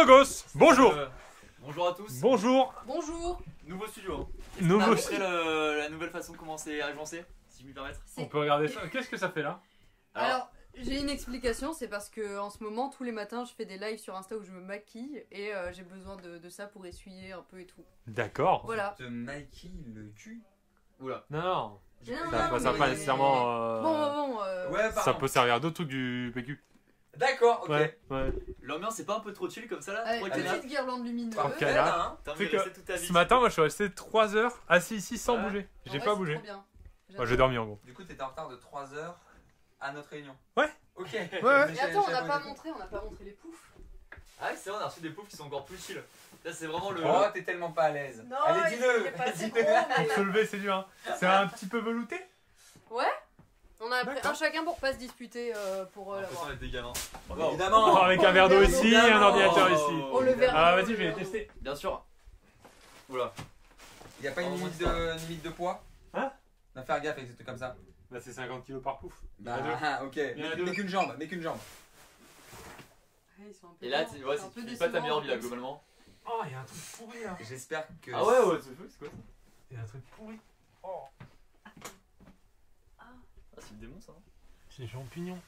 Flogos. Bonjour. Bonjour à tous. Bonjour. Bonjour. Nouveau studio. Hein. Nouveau Montrer la nouvelle façon de commencer à agencer, si je puis me permettre. On peut regarder ça. Qu'est-ce que ça fait là? Alors, j'ai une explication, c'est parce que en ce moment, tous les matins, je fais des lives sur Insta où je me maquille et j'ai besoin de ça pour essuyer un peu et tout. D'accord. Voilà. Te maquille le cul. Oula. Non, non. Non, Ça non, va mais- pas nécessairement. Bon, Ouais, Ça peut servir à d'autres trucs du PQ. D'accord, ok. Ouais, ouais. L'ambiance c'est pas un peu trop chill comme ça là? avec Trop une canard. petite guirlande lumineuse. Parfait. Parfait, là, hein. T'as envie C'est de que rester toute ta vie. Ce matin, moi je suis resté 3 heures assis ici sans Ouais. bouger. En J'ai vrai, pas c'est bougé. trop bien. Moi j'ai dormi en gros. Du coup, t'étais en retard de 3 heures à notre réunion. Ouais. Ok. ouais. Et attends, on n'a pas montré les poufs. Ah ouais, c'est vrai, on a reçu des poufs qui sont encore plus chill. Là c'est vraiment le. Oh, t'es tellement pas à l'aise. Non, Allez, dis-le. il est pas assez Dis-le. gros, mais- Se lever, c'est dur. Hein. C'est un petit peu velouté. On a pris D'accord. un chacun pour pas se disputer pour J'ai l'impression l'avoir. d'être des gamins. Wow. Évidemment. Oh, avec un verre d'eau Oh, ici et un évidemment. ordinateur ici. Oh, le verre Ah, d'eau, vas-y, le je vais verre d'eau. tester. Bien sûr. Oula. Y a pas une Oh, limite moi, limite de poids? Hein? Va faire gaffe avec des trucs comme ça. Bah, c'est 50 kilos par pouf. Bah, Il y en a ok. Il y en a deux. Mais qu'une jambe, mais qu'une jambe. Ouais, ils sont un peu Et là, grands, tu vois, c'est un peu c'est pas ta décevant, meilleure vie là comme ça. globalement. Oh, il y a un truc pourri là. J'espère que. Ah ouais, ouais, c'est quoi ça? Il y a un truc pourri. Oh, Ah, c'est le démon ça. Hein. c'est des champignons.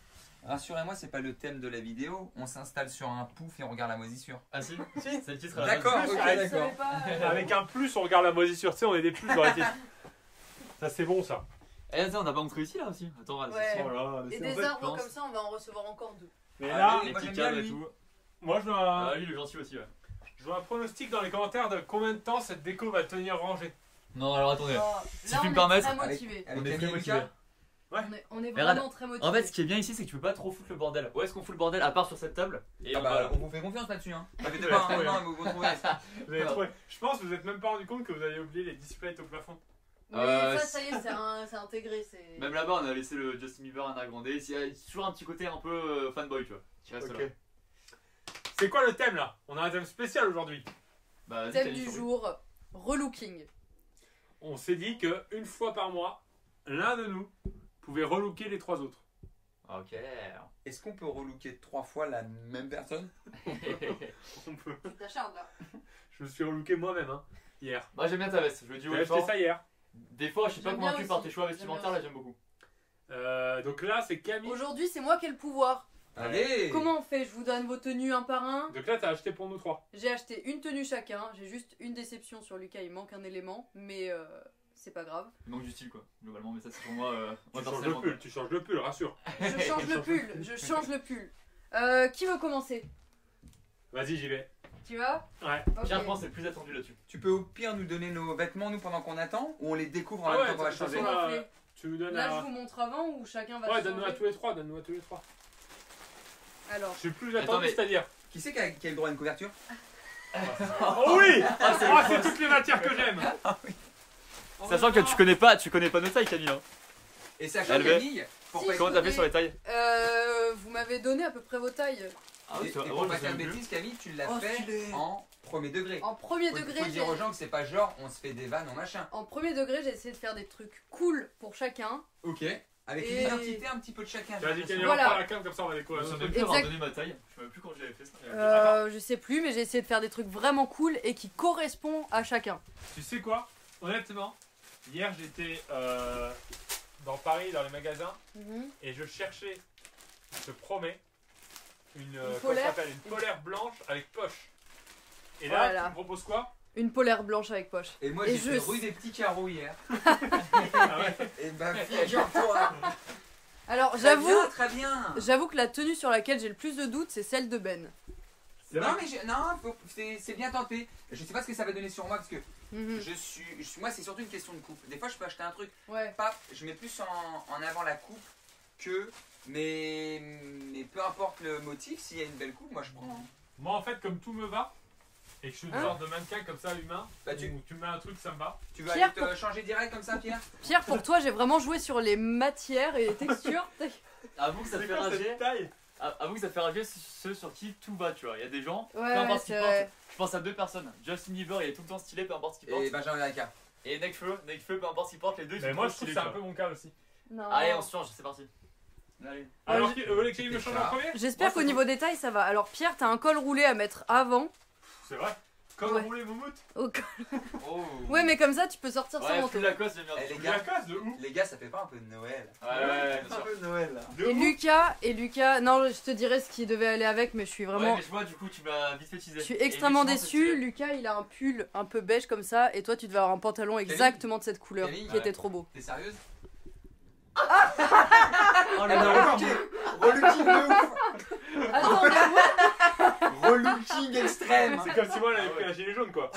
Rassurez-moi, c'est pas le thème de la vidéo. On s'installe sur un pouf et on regarde la moisissure. Ah si, si, c'est le titre à la D'accord, base. ok, Ah, Je d'accord. savais pas, Avec un plus, on regarde la moisissure. Tu sais, on est des plus dans les titres. Ça, c'est bon ça. Eh, attends, on n'a pas montré ici là aussi. Attends, Ouais. c'est sûr là. Et c'est des en fait, arbres pense. comme ça, on va en recevoir encore 2. Mais Ah, là, oui. Les Moi, petits j'aime bien cadres et lui. tout. moi, Ah, lui, il est gentil aussi, ouais. je veux un pronostic dans les commentaires de combien de temps cette déco va tenir rangée. Non, alors attendez. Là, Si on tu me est permets, très Avec, motivés. avec On est Camille très et motivés. Lucas. Ouais. On est Mais vraiment très motivés. En fait, ce qui est bien ici, c'est que tu peux pas trop foutre le bordel. Où est-ce qu'on fout le bordel à part sur cette table? Et Ah on bah, va. on vous fait confiance là-dessus, hein. T'inquiète Ouais, pas, ouais. hein, non, mais vous retrouvez. Vous avez trouvé. Je pense que vous êtes même pas rendu compte que vous avez oublié les displays au plafond. Mais ça y est, c'est intégré. Même là-bas, on a laissé le Justin Bieber un agrandé. Il y a toujours un petit côté un peu fanboy, tu vois. Qui reste Ok. là. C'est quoi le thème là? On a un thème spécial aujourd'hui. Bah, vas-y, Thème Camille, du sur- jour, relooking. On s'est dit que une fois par mois, l'un de nous pouvait relooker les 3 autres. Ok. Est-ce qu'on peut relooker 3 fois la même personne? On peut. Tu t'acharnes là. Je me suis relooké moi-même hein, hier. Moi, j'aime bien ta veste. Je le dis haut J'ai et acheté fort. ça hier. Des fois, je suis pas J'aime bien convaincu par aussi. tes choix J'aime vestimentaires, bien là, j'aime beaucoup. Donc là, c'est Camille. Aujourd'hui, c'est moi qui ai le pouvoir. Allez. Comment on fait? Je vous donne vos tenues un par un. Donc là, t'as acheté pour nous 3. J'ai acheté une tenue chacun. J'ai juste une déception sur Lucas, il manque un élément, mais c'est pas grave. Il manque du style, quoi, globalement, mais ça, c'est pour moi. Moi, Tu changes personnellement, le pull, tu changes le pull, rassure. Je change le pull, je change le pull. Qui veut commencer? Vas-y, j'y vais. Tu vas? Ouais. Ok. Pierre, je pense, c'est le plus attendu là-dessus. Tu peux au pire nous donner nos vêtements, nous, pendant qu'on attend, ou on les découvre en Ah même ouais, temps qu'on va de toute façon, changer? là, Là, tu nous donnes Là, à... je vous montre avant ou chacun va Ouais, changer. donne-nous à tous les 3, donne-nous à tous les 3. Alors, Je suis plus Attends, attendu, mais- c'est-à-dire. Qui c'est qui a le droit à une couverture? Oh oui. Ah, c'est toutes les matières que j'aime. Sachant que tu connais pas nos tailles, Camille. Hein. Et sachant Elle Camille, pour Si, pas, je Comment t'as fait connais. sur les tailles? vous m'avez donné à peu près vos tailles. Ah et, c'est vrai, et moi, pour je pas sais faire de plus. bêtises, Camille, tu l'as Oh, fait stylé. en premier degré. En premier Faut degré, dire aux gens que c'est pas genre on se fait des vannes en machin. j'ai essayé de faire des trucs cool pour chacun. Ok. Avec Et- une identité un petit peu de chacun. Vas-y, Camille, Voilà. on prend la cam comme ça, on va Je découvrir. me notre souviens truc. plus avoir Exact. donné ma taille. Je sais même plus quand j'avais fait ça. Je sais plus, mais j'ai essayé de faire des trucs vraiment cool et qui correspondent à chacun. Tu sais quoi? Honnêtement, hier j'étais dans Paris, dans les magasins, et je cherchais, je te promets, comment ça polaire s'appelle, une polaire blanche avec poche. Et là, Voilà. tu me proposes quoi? Une polaire blanche avec poche. Et moi Et j'ai fait je- rue des petits carreaux hier. Ah ouais. Et bah figure-toi. Alors, Très j'avoue, bien, très bien. j'avoue que la tenue sur laquelle j'ai le plus de doutes, c'est celle de Ben. C'est Non vrai. mais c'est bien tenté. Je sais pas ce que ça va donner sur moi parce que Mhm. moi c'est surtout une question de coupe. Des fois je peux acheter un truc, Ouais. paf, je mets plus en avant la coupe que mais peu importe le motif, s'il y a une belle coupe, moi je prends. Moi en fait, comme tout me va, et que je suis une Hein sorte de mannequin comme ça, humain, Bah, tu- où tu me mets un truc, ça me va. Tu vas Pierre, aller te changer direct comme ça, Pierre? Pierre, pour toi, j'ai vraiment joué sur les matières et les textures. Avoue que ça C'est fait quoi rager. cette taille? Avoue que ça fait rager ceux sur qui tout va, tu vois. Il y a des gens, peu Ouais, importe ce c'est qu'ils vrai. portent. Je pense à 2 personnes. Justin Bieber, il est tout le temps stylé, peu importe ce qu'il porte. Et Benjamin Lacarte. Et Nekfeu, peu importe ce qu'il porte, les deux ils Mais sont moi trop je trouve que stylés, c'est tu un peu vois. mon cas aussi. Non. Allez, on se change, c'est parti. Allez. Alors, vous voulez qu'il me change en premier? J'espère qu'au niveau détail ça va. Alors Pierre, t'as un col roulé à mettre avant. C'est vrai. Comme Ouais. vous voulez, Moumout. Au col. Oh. Ouais, mais comme ça tu peux sortir sans Ouais, manteau. full Lacoste, j'aime bien. Eh, les Il y gars, a casse de où? les gars, ça fait pas un peu de Noël? Ouais, bien Un sûr. peu de Noël là. De Et où? Lucas, non, je te dirai ce qui devait aller avec, mais je suis Ouais, vraiment. mais je vois, du coup, tu m'as vite fait teaser. Je suis Et extrêmement effectivement, c'est déçue. stylé. Lucas, il a un pull un peu beige comme ça, et toi, tu devais avoir un pantalon exactement de cette couleur, Kelly, qui ouais. était trop beau. T'es sérieuse? Oh Eh là ben, là. relooking de ouf! Attends, mais Relooking extrême! C'est comme si moi, elle avait pris un gilet jaune, quoi.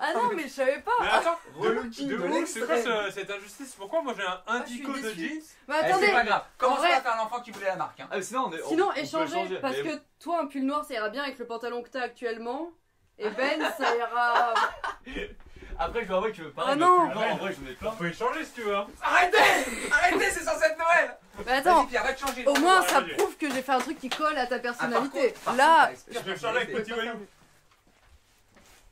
ah non, mais je savais pas. Mais attends, Relooking de de où c'est quoi l'extrême! cette injustice? Pourquoi moi j'ai un Ah, je suis indico de déçue. jeans? Mais Eh, attendez, c'est pas grave, commence vrai- pas à faire l'enfant qui voulait la marque. Hein. Ah, mais sinon, sinon on peut échanger, changer, parce mais- que toi, un pull noir, ça ira bien avec le pantalon que t'as actuellement. Et Ben, ça ira. Après, je dois avouer que pareil, Ah le non. pull noir, en vrai, j'en ai plein. On peut échanger si tu veux. Hein. Arrêtez! Arrêtez, c'est censé être Noël! Mais attends, Vas-y, Pierre, va te changer. au moins, Ouais, ça vas-y. prouve que j'ai fait un truc qui colle à ta personnalité. par Là, contre, Je peux me changer avec Petit Voyou.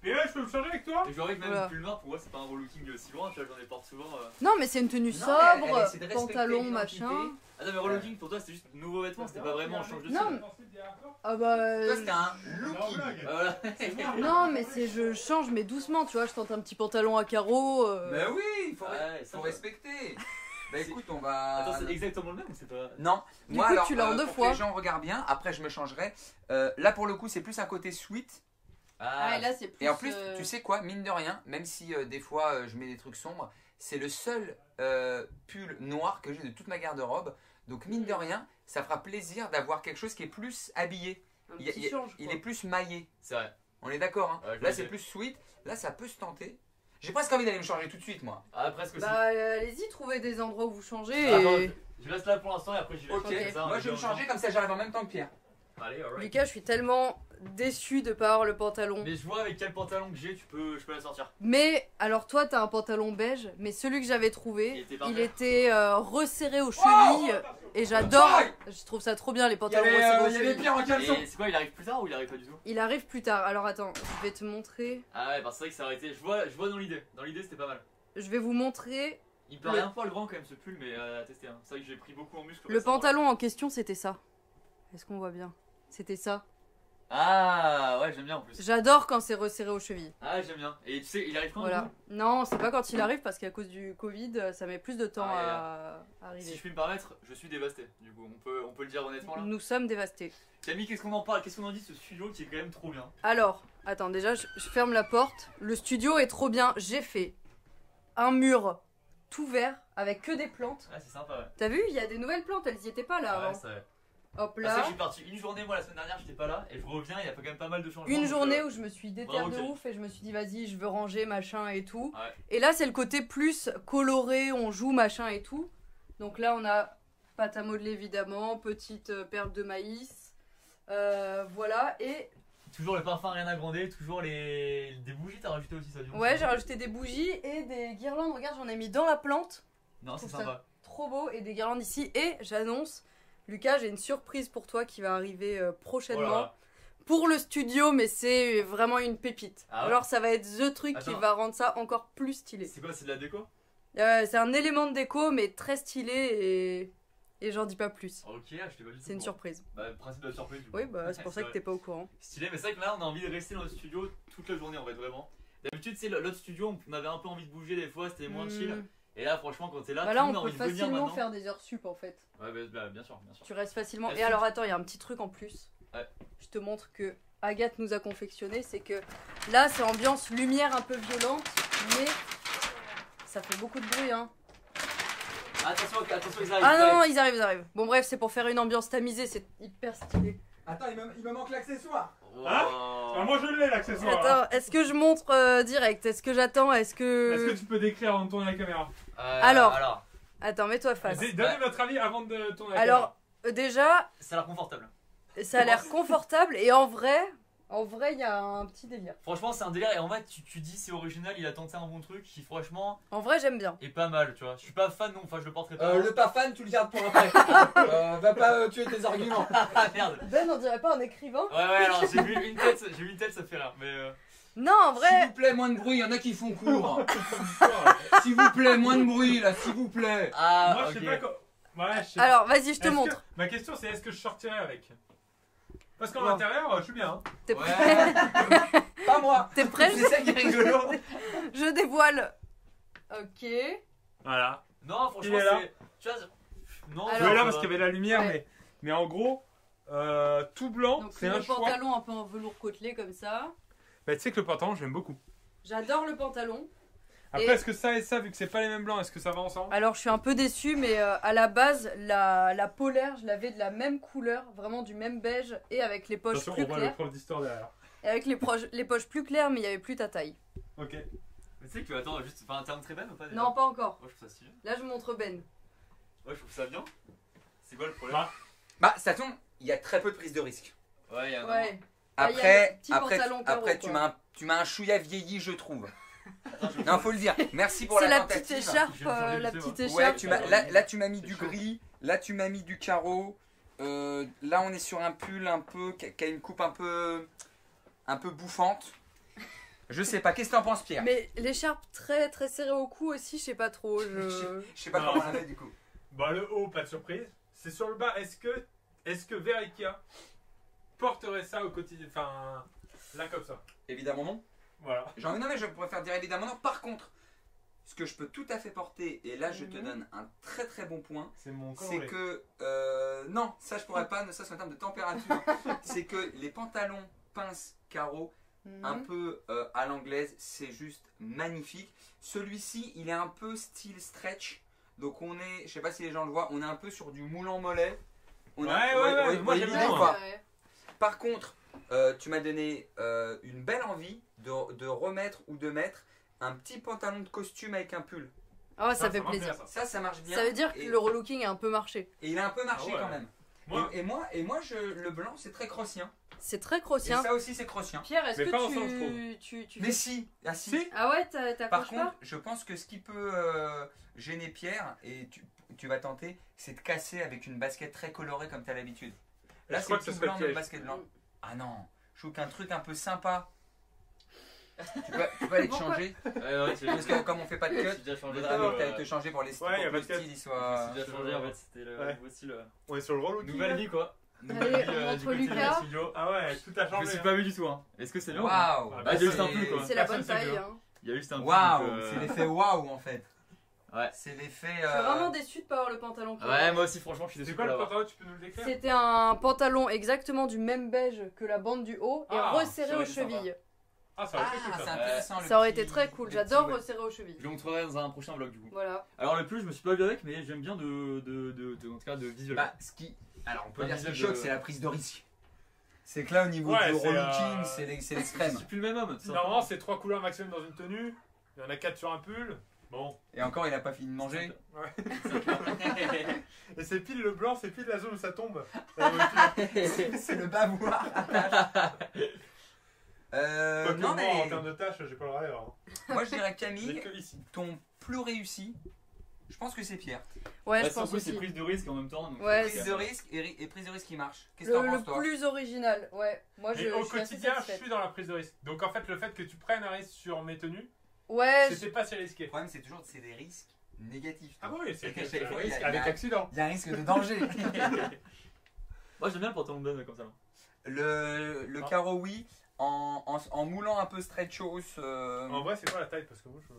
Et là, je peux me changer avec toi? Et je dois avouer que même Voilà. le pull noir, pour moi, c'est pas un relooking si loin, tu vois, j'en ai porte souvent. non, mais c'est une tenue Non, mais elle sobre, essaie de respecter pantalon, l'identité. machin. Ah non, mais relooking pour toi, c'était juste nouveau vêtement, c'était pas vraiment on change de Non, style. Ah bah. Toi, c'était un Non, looking. blague. Voilà. Non, mais c'est je change, mais doucement, tu vois. Je tente un petit pantalon à carreaux. Bah oui, il faut, Ouais, ça faut va. respecter. Bah écoute, on va. Attends, c'est exactement le même ou c'est pas. Non, Du moi coup, alors, tu l'as en deux pour fois. que les gens regardent bien, après je me changerai. Là pour le coup, c'est plus un côté sweet. Ah, et là, c'est plus. Et en plus, tu sais quoi, mine de rien, même si des fois je mets des trucs sombres, c'est le seul pull noir que j'ai de toute ma garde-robe. Donc mine de rien, ça fera plaisir d'avoir quelque chose qui est plus habillé. un Il, petit change, il quoi. est plus maillé. C'est vrai. On est d'accord, hein. Ouais, je Là vois c'est bien. plus sweet, là ça peut se tenter. J'ai presque envie d'aller me changer tout de suite, moi. Ah, presque aussi. Bah, allez-y, trouvez des endroits où vous changez. Attends, Et... je reste là pour l'instant et après j'y vais. Ok, C'est ça, on moi est je vais me bien changer comme ça j'arrive en même temps que Pierre. ensemble. Allez, alright. Lucas, je suis tellement déçue de pas avoir le pantalon. Mais je vois avec quel pantalon que j'ai, je peux la sortir. Mais alors toi t'as un pantalon beige, mais celui que j'avais Il trouvé, était il parfait. était resserré aux chevilles et j'adore. Aïe. Je trouve ça trop bien les Il y pantalons avait, resserrés aux il y avait chevilles. Pierre en caleçon. Et c'est quoi, il arrive plus tard ou il arrive pas du tout? Il arrive plus tard. Alors attends, je vais te montrer. Ah ouais, bah c'est vrai que ça aurait été. Je vois dans l'idée. Dans l'idée, c'était pas mal. Je vais vous montrer. Il paraît un poil grand quand même ce pull, mais à tester. Hein. C'est vrai que j'ai pris beaucoup en muscle. Le récemment. pantalon en question c'était ça. Est-ce qu'on voit bien? C'était ça. Ah ouais, j'aime bien en plus. J'adore quand c'est resserré aux chevilles. Ah, j'aime bien. Et tu sais, il arrive quand du Voilà. coup Non, c'est pas quand il arrive parce qu'à cause du Covid, ça met plus de temps Ah, à arriver. Si je puis me permettre, je suis dévasté. Du coup, on peut le dire honnêtement là. Nous sommes dévastés. Camille, qu'est-ce qu'on en parle? Qu'est-ce qu'on en dit de ce studio qui est quand même trop bien? Alors, attends, déjà, je ferme la porte. Le studio est trop bien. J'ai fait un mur tout vert avec que des plantes. Ah, c'est sympa, ouais. T'as vu, il y a des nouvelles plantes, elles y étaient pas là Ouais, avant. c'est vrai. Hop C'est vrai que là. je suis parti une journée, moi la semaine dernière, j'étais pas là. Et je reviens, il y a quand même pas mal de changements. Une donc, journée où je me suis déterre bravo, de Kelly. ouf et je me suis dit vas-y, je veux ranger machin et tout. Ouais. Et là, c'est le côté plus coloré, on joue machin et tout. Donc là, on a pâte à modeler évidemment, petite perle de maïs. Voilà, et Toujours le parfum rien agrandé, toujours des bougies, t'as rajouté aussi ça du coup. ouais, j'ai rajouté des bougies et des guirlandes. Regarde, j'en ai mis dans la plante. Non, c'est trouve ça sympa. Trop beau et des guirlandes ici. Et j'annonce, Lucas, j'ai une surprise pour toi qui va arriver prochainement. Oh là là. Pour le studio, mais c'est vraiment une pépite. Ah ouais. Alors ça va être the truc qui Attends. va rendre ça encore plus stylé. C'est quoi, c'est de la déco? C'est un élément de déco, mais très stylé et j'en dis pas plus. Ok, je t'ai pas dit. C'est une surprise. Bah, le principe de la surprise. Du coup. Oui, bah c'est pour ça que vrai. t'es pas au courant. Stylé, mais c'est vrai que là on a envie de rester dans le studio toute la journée en fait, vraiment. D'habitude, c'est l'autre studio, on avait un peu envie de bouger des fois, c'était moins chill. Et là, franchement, quand t'es là, Bah tout là, le monde a on peut envie de venir facilement maintenant. faire des heures sup en fait. Ouais, bah, bien sûr, bien sûr. Tu restes facilement. Est-ce Et que alors attends, il y a un petit truc en plus. Ouais. Je te montre que Agathe nous a confectionné, c'est que là c'est ambiance lumière un peu violente, mais ça fait beaucoup de bruit hein. Attention, ils arrivent. Ah non, ils arrivent. Bon bref, c'est pour faire une ambiance tamisée, c'est hyper stylé. Attends, il me manque l'accessoire. Wow. Ah, moi je l'ai l'accessoire. hein. Attends, est-ce que je montre direct? Est-ce que j'attends? Est-ce que... Est-ce que tu peux décrire avant de tourner la caméra? Alors. Attends, mets-toi face. Donnez votre avis avant de tourner la Alors, déjà, Ça a l'air confortable. ça a l'air confortable et en vrai, il y a un petit délire. Franchement, c'est un délire et en vrai, tu dis c'est original, il a tenté un bon truc qui, franchement, En vrai, j'aime bien. est pas mal, tu vois. Je suis pas fan, non, enfin, je le porterai pas. Le pas fan, tu le gardes pour après. Va pas tuer tes arguments. Ah merde. Ben, on dirait pas un écrivain? Ouais, alors j'ai vu une tête, ça fait rire, mais. Non, en S'il vrai, vous plaît, moins de bruit, il y en a qui font court. S'il vous plaît, moins de bruit là, s'il vous plaît. Ah, Moi ok. je sais pas quoi. Ouais, je sais. Alors, vas-y, je te Est-ce que- montre. Ma question c'est est-ce que je sortirai avec? Parce qu'en Bon. intérieur, je suis bien. Hein. T'es Ouais. prêt? Pas moi. T'es prêt? C'est ça qui est rigolo. Je dévoile. Ok. Voilà. Non, Il est là. franchement, c'est. Tu vois, non, Alors- Je vais là ça parce va. qu'il y avait la lumière, Ouais. mais en gros, tout blanc, Donc, c'est le un choix. pantalon un peu en velours côtelé comme ça. Bah, tu sais que le pantalon, j'aime beaucoup. J'adore le pantalon. Après, Et- est-ce que ça et ça, vu que c'est pas les mêmes blancs, est-ce que ça va ensemble? Alors, je suis un peu déçue, mais à la base, la polaire, je l'avais de la même couleur, vraiment du même beige, et avec les poches Attention, on plus voit le claires. prof d'histoire derrière. Et avec les poches plus claires, mais il n'y avait plus ta taille. Ok. Mais tu sais que, attends, juste. Enfin, t'as montré Ben ou pas déjà? Non, pas encore. Moi, je trouve ça stylé. Là, je montre Ben. Ouais, je trouve ça bien. C'est quoi le problème? Bah. Bah, ça tombe, il y a très peu de prise de risque. Ouais, il y a un Ouais. Ah, il y a le Après, petit après, pantalon carreau, après quoi. tu m'as un chouïa vieilli, je trouve. Non, faut le dire. Merci pour C'est la la petite tentative. écharpe, Je vais me changer la de petite lycée, Ouais, écharpe. là tu m'as mis du C'est chaud. gris, là tu m'as mis du carreau. Là on est sur un pull un peu qui a une coupe un peu bouffante. Je sais pas, qu'est-ce que t'en penses Pierre? Mais l'écharpe très très serrée au cou aussi, je sais pas trop. Je sais pas Non. comment on l'a fait du coup. Bah, le haut, pas de surprise. C'est sur le bas. Est-ce que Verikia porterait ça au quotidien? Enfin, là comme ça. Évidemment non. Voilà. J'ai envie, non mais je préfère dire évidemment non. Par contre, ce que je peux tout à fait porter, et là je te donne un très très bon point, C'est mon c'est coloré. que non, ça je pourrais pas, ne serait-ce qu'en termes de température, c'est que les pantalons pince carreau un Mhm. peu à l'anglaise, c'est juste magnifique. Celui-ci, il est un peu style stretch, donc on est, je sais pas si les gens le voient, on est un peu sur du moulant mollet. On a- Ouais, vous moi, voyez j'aime l'idée bien, ou moi. pas? Par contre, tu m'as donné une belle envie de remettre ou de mettre un petit pantalon de costume avec un pull. Ah, ça fait marche plaisir. bien, Ça marche bien. Ça veut dire que et, le relooking a un peu marché. et il a un peu marché Ah ouais. quand même. Moi, Et moi, le blanc, c'est très crossien. C'est très Et crossien. ça aussi, c'est crossien. Pierre, est-ce Mais que pas ensemble, je tu Mais fais- si, ah si. Si. Ah ouais, Par t'accroches contre, pas? je pense que ce qui peut gêner Pierre, et tu vas tenter, c'est de casser avec une basket très colorée comme tu as l'habitude. Là, Je c'est crois que tout ce serait blanc, piège. même basket blanc. Ah non, je trouve qu'un truc un peu sympa. Tu peux aller te Pourquoi changer. Ouais, tu Parce que comme on fait pas de J'ai cut, déjà je changé voudrais que tu de. te changer pour les Ouais, y a pour que pas le de cut. style il soit. J'ai déjà changé en fait, c'était le Ouais. nouveau style. on est sur le relooking. Nouvelle là. vie quoi. Allez, Nouvelle vie, on montre du côté de Lucas. la studio. Ah ouais, tout a Je me changé. suis hein. pas vu du tout. Hein. Est-ce que c'est bien ou pas? Waouh! Bah, il y a juste un peu, quoi. C'est la bonne Personne sait taille. mieux. Hein. Il y a juste un peu. Waouh! donc, C'est l'effet waouh en fait. Ouais. C'est l'effet. Je suis vraiment déçue de pas avoir le pantalon. qu'il y Ouais, avait. moi aussi, franchement, je suis déçu. C'est quoi de le l'avoir. pantalon? Tu peux nous le décrire? C'était un pantalon exactement du même beige que la bande du haut et Ah, resserré ça aux aurait été sympa. chevilles. Ah, ça aurait été Ah, cool c'est ça. intéressant. le Ça aurait petit- été très cool. le J'adore petit, ouais. resserrer aux chevilles. Je le montrerai dans un prochain vlog du coup. Voilà. Alors le pull, je me suis pas vu avec, mais j'aime bien en tout cas de visuel. Bah, ce qui. Alors, on peut Un dire ce qui visuel choque, de- c'est la prise de risque. C'est que là, au niveau Ouais, du c'est, relooking, c'est l'extrême. C'est plus le même homme. tout Normalement, c'est 3 couleurs maximum dans une tenue. Il y en a 4 sur un pull. Bon. Et encore, il a pas fini de manger. Et c'est pile le blanc, c'est pile la zone où ça tombe. C'est le bavoir. Quoique Non, moi, en mais termes de tâches, j'ai pas le rêve. Hein. moi, je dirais J'ai Camille, que ici. ton plus réussi, je pense que c'est Pierre. Ouais, Bah, je pense surtout, c'est aussi. prise de risque en même temps. donc, Ouais, Prise de risque et prise de risque qui marche. Qu'est-ce que Le, t'en le penses, toi? plus original, ouais. Moi, Mais je au suis assez quotidien, je satisfaite. suis dans la prise de risque. Donc en fait, le fait que tu prennes un risque sur mes tenues, Ouais, c'était pas si risqué. Le problème, c'est toujours c'est des risques négatifs. Ah oui, c'est Et que un chaque fois, risque il y a- avec accident. Il y a un risque de danger. Moi j'aime bien le pantalon de Ben comme ça. Le Ah. carreau, oui. En moulant un peu stretchos. En vrai, c'est quoi la taille? Parce que moi, je.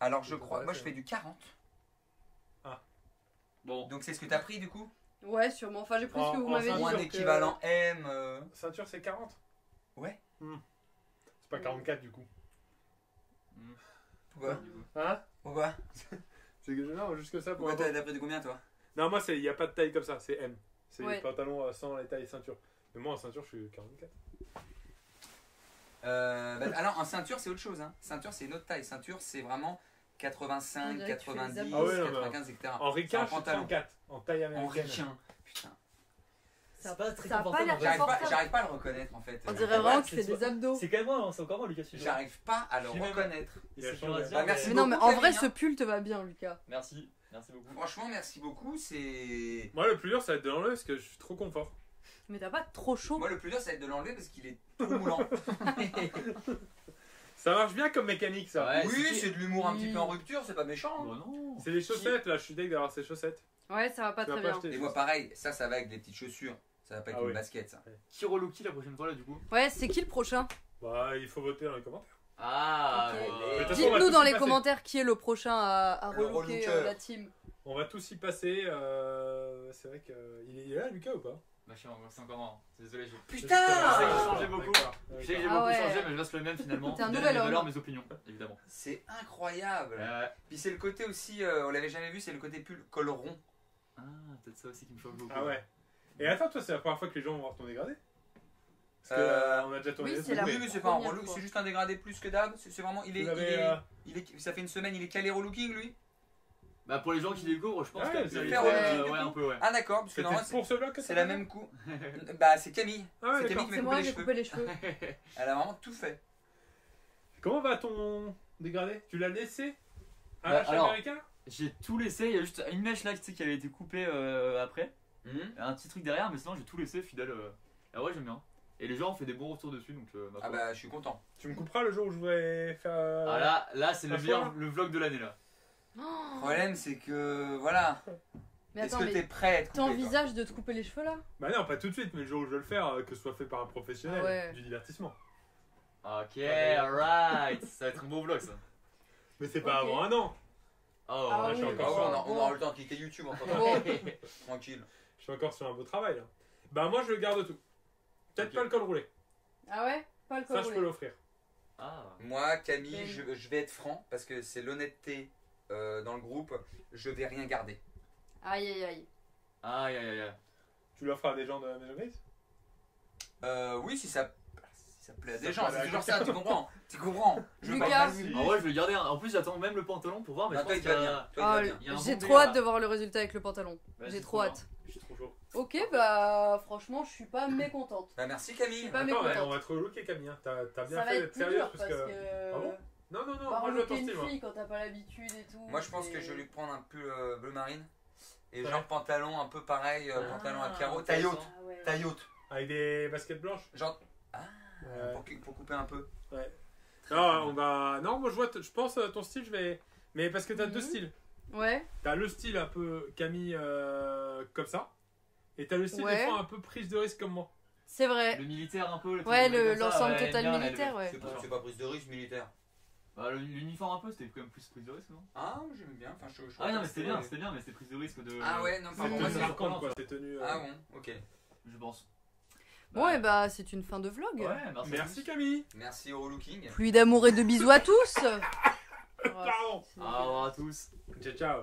Alors, je crois. Moi, je fais du 40. Bon. Donc, c'est ce que t'as pris du coup? ouais, sûrement. Enfin, j'ai pris ce que vous En m'avez fin dit. Ou un donc, équivalent M. Ceinture, c'est 40? Ouais. C'est pas 44 du coup. Pourquoi? Hein? Pourquoi? C'est que non, juste que ça pour Pourquoi avoir- t'as pris de combien, toi? Non, moi, il n'y a pas de taille comme ça, c'est M. C'est Ouais. les pantalons sans les tailles ceinture. Mais moi, en ceinture, je suis 44. Alors, en ceinture, c'est autre chose. Hein. Ceinture, c'est une autre taille. Ceinture, c'est vraiment On 85, dirait que tu fais les 90, abdos. Ah ouais, non, mais 95, etc. En ricain, C'est un je suis pantalon. 34. En taille En américaine. ricain. Putain. Ça- C'est pas très ça a pas confortable, l'air en vrai. confortable. J'arrive pas à le reconnaître en fait. On dirait vraiment que tu c'est fais des soit- abdos. C'est quand même moi, c'est encore moi Lucas. Studio. J'arrive pas à le Je suis même- reconnaître. Il a C'est changé. dur à dire, Bah, merci Mais non, mais beaucoup, en vrai, Camille, ce pull te va bien, Lucas. Merci, merci beaucoup. Franchement, merci beaucoup. C'est. Moi, le plus dur, ça va être de l'enlever parce que je suis trop confort. Mais t'as pas trop chaud. Moi, le plus dur, ça va être de l'enlever parce qu'il est trop moulant. Ça marche bien comme mécanique, ça. Ouais, Oui, c'est de l'humour un petit peu en rupture, c'est pas méchant. Bah non. C'est les chaussettes, là, je suis deg d'avoir ces chaussettes. Ouais, ça va pas Tu vas très pas bien. acheter. Et moi, pareil, ça va avec des petites chaussures. Ça va pas avec Ah une oui. basket, ça. Qui relookie la prochaine fois là du coup? Ouais, c'est qui le prochain? Bah, il faut voter dans les commentaires. Ah, Ok. ouais. De toute façon, on va Dites-nous tous dans y les passer. commentaires qui est le prochain à Le relooker relooker. la team. On va tous y passer. C'est vrai que. Il est là, Lucas, ou pas? Bah, je suis c'est encore marrant. Désolé, j'ai. Putain Je sais que j'ai changé beaucoup. D'accord, Je sais que j'ai Ah beaucoup ouais. changé, mais je reste le même finalement. T'es un Fidèle à nouvel mes homme. valeurs, mes opinions, évidemment. C'est incroyable. Puis c'est le côté aussi, on l'avait jamais vu, c'est le côté pull col rond. Ah, peut-être ça aussi qui me change beaucoup. Ah ouais. Et attends, toi, c'est la première fois que les gens vont voir ton dégradé? Parce qu'on a déjà tourné oui, des c'est trucs, la- Oui, mais mais c'est pas un première relook, fois. c'est juste un dégradé plus que d'hab. C'est vraiment, vous l'avez, ça fait une semaine, il est calé relooking lui. Bah, pour les gens qui découvrent, je pense Ouais, que c'est ça les faire fait, relooking, du ouais, coup. un peu, ouais. Ah d'accord, parce que C'était normalement pour ce vlog que c'est t'as la fait même coup. Bah c'est Camille. Ah ouais, C'est d'accord. Camille qui C'est m'a moi, coupé les j'ai cheveux. coupé les cheveux. Elle a vraiment tout fait. Comment va ton dégradé? Tu l'as laissé à Bah, l'achat alors- américain? J'ai tout laissé, il y a juste une mèche là tu sais, qui avait été coupée après. Un petit truc derrière, mais sinon j'ai tout laissé fidèle. Ah ouais, j'aime bien. Et les gens ont fait des bons retours dessus donc. Ma Ah foi. bah je suis content. Tu me couperas le jour où je voudrais faire. Ah là c'est le la meilleur fois, le vlog de l'année là. Le problème c'est que voilà. Mais Est-ce attends, que t'es mais prêt à être coupé toi t'envisages de te couper les cheveux là? Bah non, pas tout de suite, mais le jour où je vais le faire, que ce soit fait par un professionnel Ah ouais. du divertissement. Ok, alright. Ça va être un beau vlog ça. Mais c'est pas Ok. avant un an. Oh, Ah je suis oui, encore Ah ouais, sur- on aura le temps de quitter YouTube en Bon. Tranquille. Je suis encore sur un beau travail là. Bah moi je garde tout. Peut-être Ok. pas le col roulé. Ah ouais? Pas le Ça col je peux roulé. l'offrir. Ah. Moi Camille, Mais- je vais être franc parce que c'est l'honnêteté dans le groupe. Je vais rien garder. Aïe aïe aïe. Aïe aïe aïe. Tu l'offres à des gens de la Maison Grise? Oui si ça plaît à des Ça gens, plaît à c'est la toujours ça, tu comprends. Tu comprends. Je veux Lucas. pas être mal vu. En vrai, je vais le garder. En plus, j'attends même le pantalon pour voir, mais Non, je toi pense il va bien. Toi, il Ah, va bien. il y a un j'ai bon trop délire, hâte là. de voir le résultat avec le pantalon. Bah, J'ai c'est trop trop hâte. Je suis trop chaud. Ok, bah franchement, je suis pas mécontente. Bah merci Je Camille. suis pas Attends, mécontente. on va te relooker Camille. Hein. T'as bien Ça va fait être d'être plus sérieuse dur parce parce que. que. Ah bon Non, non, non, Bah, moi je veux ton relooker style. une Moi. fille quand t'as pas l'habitude et tout. Moi je pense que c'est- je vais lui prendre un pull bleu marine. Et Ouais. genre pantalon un peu pareil, Ah, pantalon à carreaux, taille haute. Ah ouais. Taille haute. Avec des baskets blanches. Genre Ouais. pour couper un peu. Non, on va. Non, moi je vois. Je pense ton style, je vais. Mais parce que t'as deux Mhm. styles. Ouais. T'as le style un peu Camille comme ça. Et t'as le style Ouais. des fois un peu prise de risque comme moi. C'est vrai. Le militaire un peu. le Ouais, truc comme ça, l'ensemble ouais, total bien, la militaire, LV. ouais. C'est pas prise de risque militaire. Bah, l'uniforme un peu, c'était quand même plus prise de risque, non? Ah j'aime bien. Enfin, je Ah, non, mais que c'était bien, mais c'était prise de risque de. Ah ouais, non, C'est pardon, Mhm. moi tenue ça par contre, quoi. surprenant, C'est tenu. Ah bon, ok. Je pense. Bon, et bah, c'est une fin de vlog. Ouais, merci. Merci Camille. Merci au looking. Pluie d'amour et de bisous à tous. Pardon. C'est- Au revoir à tous. Ciao, ciao.